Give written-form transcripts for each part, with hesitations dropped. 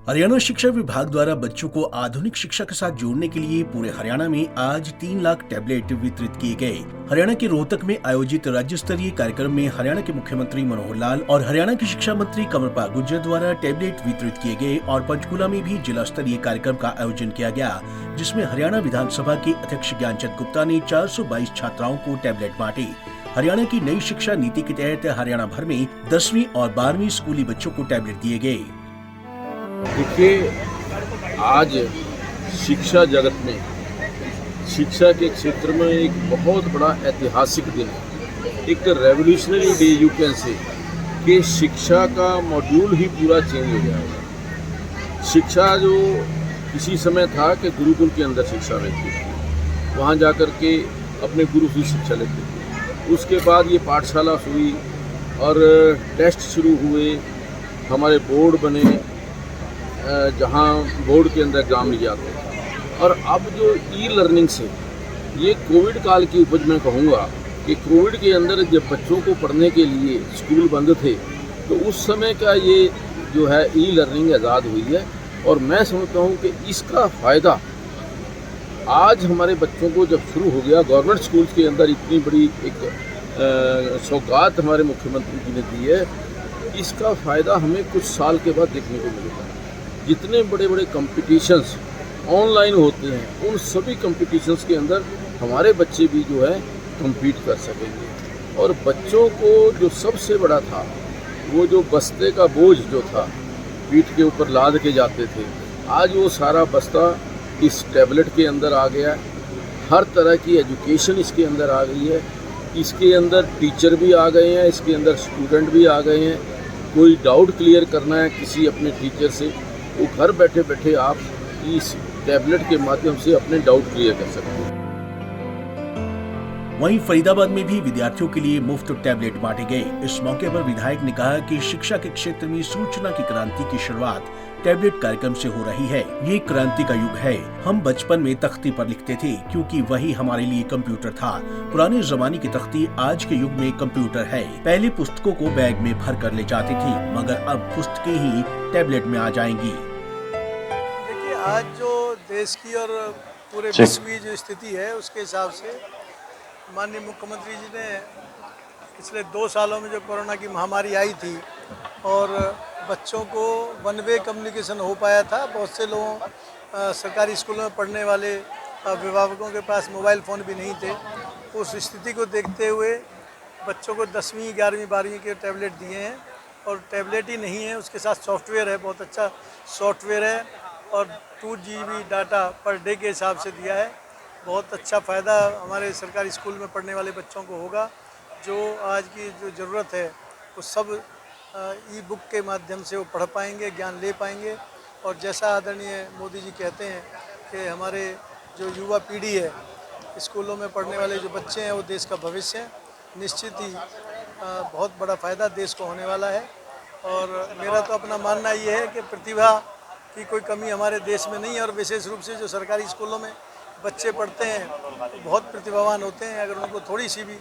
हरियाणा शिक्षा विभाग द्वारा बच्चों को आधुनिक शिक्षा के साथ जोड़ने के लिए पूरे हरियाणा में आज 3 लाख टैबलेट वितरित किए गए। हरियाणा के रोहतक में आयोजित राज्य स्तरीय कार्यक्रम में हरियाणा के मुख्यमंत्री मनोहर लाल और हरियाणा के शिक्षा मंत्री कंवरपाल गुर्जर द्वारा टैबलेट वितरित किए गए और पंचकूला में भी जिला स्तरीय कार्यक्रम का आयोजन किया गया, जिसमें हरियाणा विधानसभा के अध्यक्ष ज्ञानचंद गुप्ता ने 422 छात्राओं को टैबलेट बांटे। हरियाणा की नई शिक्षा नीति के तहत हरियाणा भर में 10वीं और 12वीं स्कूली बच्चों को टैबलेट दिए गए। देखिए, आज शिक्षा जगत में, शिक्षा के क्षेत्र में एक बहुत बड़ा ऐतिहासिक दिन है, एक revolutionary day you can say, कि शिक्षा का मॉड्यूल ही पूरा चेंज हो गया है। शिक्षा जो किसी समय था कि गुरुकुल के अंदर शिक्षा रहती थी, वहाँ जाकर के अपने गुरु से शिक्षा लेते थे। उसके बाद ये पाठशाला हुई और टेस्ट शुरू हुए, हमारे बोर्ड बने, जहाँ बोर्ड के अंदर एग्ज़ाम लिए जाते हैं। और अब जो ई लर्निंग से, ये कोविड काल की उपज मैं कहूँगा कि कोविड के अंदर जब बच्चों को पढ़ने के लिए स्कूल बंद थे, तो उस समय का ये जो है ई लर्निंग आज़ाद हुई है। और मैं समझता हूँ कि इसका फ़ायदा आज हमारे बच्चों को जब शुरू हो गया, गवर्नमेंट स्कूल्स के अंदर इतनी बड़ी एक सौगात हमारे मुख्यमंत्री जी ने दी है, इसका फ़ायदा हमें कुछ साल के बाद देखने को मिलेगा। जितने बड़े बड़े कंपटीशंस ऑनलाइन होते हैं, उन सभी कंपटीशंस के अंदर हमारे बच्चे भी जो है compete कर सकेंगे। और बच्चों को जो सबसे बड़ा था, वो जो बस्ते का बोझ जो था, पीठ के ऊपर लाद के जाते थे, आज वो सारा बस्ता इस टैबलेट के अंदर आ गया है। हर तरह की एजुकेशन इसके अंदर आ गई है। इसके अंदर टीचर भी आ गए हैं, इसके अंदर स्टूडेंट भी आ गए हैं। कोई डाउट क्लियर करना है किसी अपने टीचर से, वो घर बैठे बैठे आप इस टैबलेट के माध्यम से अपने डाउट क्लियर कर सकते हैं। वहीं फरीदाबाद में भी विद्यार्थियों के लिए मुफ्त टैबलेट बांटे गए। इस मौके पर विधायक ने कहा कि शिक्षा के क्षेत्र में सूचना की क्रांति की शुरुआत टैबलेट कार्यक्रम से हो रही है। ये क्रांति का युग है। हम बचपन में तख्ती पर लिखते थे, क्योंकि वही हमारे लिए कंप्यूटर था। पुराने जमाने की तख्ती आज के युग में कंप्यूटर है। पहले पुस्तकों को बैग में भर कर ले जाती थी, मगर अब पुस्तकें ही टैबलेट में आ जाएंगी। देखिए, आज जो देश की और पूरे विश्व की जो स्थिति है, उसके हिसाब से माननीय मुख्यमंत्री जी ने पिछले 2 सालों में जो कोरोना की महामारी आई थी और बच्चों को वन वे कम्युनिकेशन हो पाया था। बहुत से लोगों सरकारी स्कूलों में पढ़ने वाले अभिभावकों के पास मोबाइल फ़ोन भी नहीं थे। उस स्थिति को देखते हुए बच्चों को 10वीं, 11वीं, 12वीं के टैबलेट दिए हैं। और टैबलेट ही नहीं है, उसके साथ सॉफ्टवेयर है, बहुत अच्छा सॉफ्टवेयर है और 2 GB डाटा पर डे के हिसाब से दिया है। बहुत अच्छा फ़ायदा हमारे सरकारी स्कूल में पढ़ने वाले बच्चों को होगा। जो आज की जो ज़रूरत है, वो सब ई बुक के माध्यम से वो पढ़ पाएंगे, ज्ञान ले पाएंगे। और जैसा आदरणीय मोदी जी कहते हैं कि हमारे जो युवा पीढ़ी है, स्कूलों में पढ़ने वाले जो बच्चे हैं, वो देश का भविष्य है। निश्चित ही बहुत बड़ा फ़ायदा देश को होने वाला है। और मेरा तो अपना मानना ये है कि प्रतिभा की कोई कमी हमारे देश में नहीं है। और विशेष रूप से जो सरकारी स्कूलों में बच्चे पढ़ते हैं, वो बहुत प्रतिभावान होते हैं। अगर उनको थोड़ी सी भी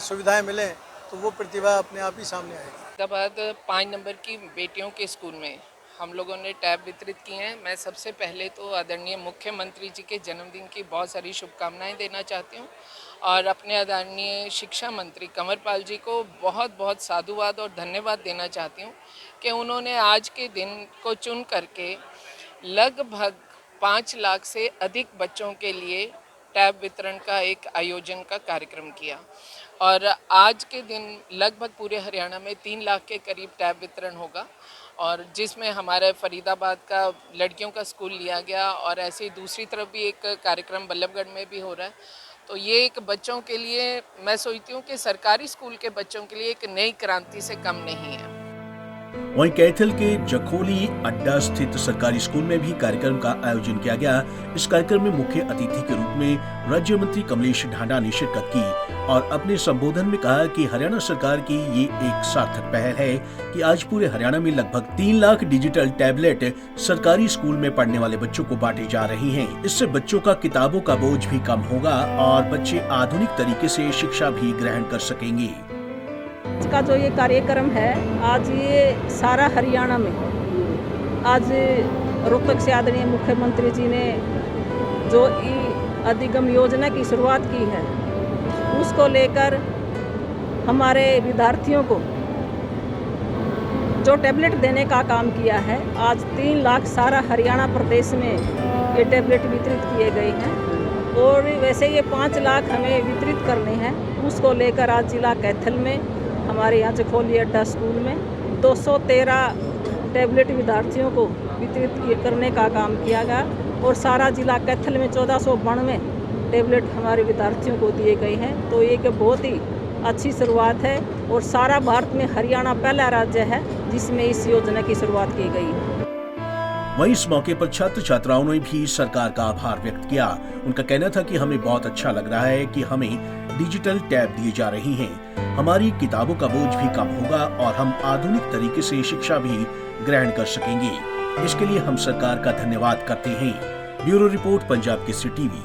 सुविधाएं मिलें, तो वो प्रतिभा अपने आप ही सामने आएगी। फरीदाबाद 5 नंबर की बेटियों के स्कूल में हम लोगों ने टैब वितरित किए हैं। मैं सबसे पहले तो आदरणीय मुख्यमंत्री जी के जन्मदिन की बहुत सारी शुभकामनाएं देना चाहती हूं और अपने आदरणीय शिक्षा मंत्री कंवरपाल जी को बहुत बहुत साधुवाद और धन्यवाद देना चाहती हूं कि उन्होंने आज के दिन को चुन करके लगभग 5 लाख से अधिक बच्चों के लिए टैब वितरण का एक आयोजन का कार्यक्रम किया। और आज के दिन लगभग पूरे हरियाणा में 3 लाख के करीब टैब वितरण होगा, और जिसमें हमारे फरीदाबाद का लड़कियों का स्कूल लिया गया और ऐसे ही दूसरी तरफ भी एक कार्यक्रम बल्लभगढ़ में भी हो रहा है। तो ये एक बच्चों के लिए, मैं सोचती हूँ कि सरकारी स्कूल के बच्चों के लिए एक नई क्रांति से कम नहीं है। वहीं कैथल के जखोली अड्डा स्थित सरकारी स्कूल में भी कार्यक्रम का आयोजन किया गया। इस कार्यक्रम में मुख्य अतिथि के रूप में राज्य मंत्री कमलेश ढांडा ने शिरकत की और अपने संबोधन में कहा कि हरियाणा सरकार की ये एक सार्थक पहल है कि आज पूरे हरियाणा में लगभग 3 लाख डिजिटल टैबलेट सरकारी स्कूल में पढ़ने वाले बच्चों को बांटे जा रही हैं। इससे बच्चों का किताबों का बोझ भी कम होगा और बच्चे आधुनिक तरीके से शिक्षा भी ग्रहण कर सकेंगे। इसका जो ये कार्यक्रम है, आज ये सारा हरियाणा में आज रोहतक से आदरणीय मुख्यमंत्री जी ने जो ई अधिगम योजना की शुरुआत की है, उसको लेकर हमारे विद्यार्थियों को जो टैबलेट देने का काम किया है, आज 3 लाख सारा हरियाणा प्रदेश में ये टैबलेट वितरित किए गए हैं और वैसे ये 5 लाख हमें वितरित करने हैं। उसको लेकर आज जिला कैथल में हमारे यहाँ चखोली अड्डा स्कूल में 213 टैबलेट विद्यार्थियों को वितरित करने का काम किया गया और सारा जिला कैथल में 1492 टैबलेट हमारे विद्यार्थियों को दिए गए हैं। तो ये एक बहुत ही अच्छी शुरुआत है और सारा भारत में हरियाणा पहला राज्य है जिसमें इस योजना की शुरुआत की गई है। वहीं इस मौके पर छात्र छात्राओं ने भी सरकार का आभार व्यक्त किया। उनका कहना था कि हमें बहुत अच्छा लग रहा है कि हमें डिजिटल टैब दिए जा रही हैं। हमारी किताबों का बोझ भी कम होगा और हम आधुनिक तरीके से शिक्षा भी ग्रहण कर सकेंगे। इसके लिए हम सरकार का धन्यवाद करते हैं। Bureau report, Punjab Kesari TV.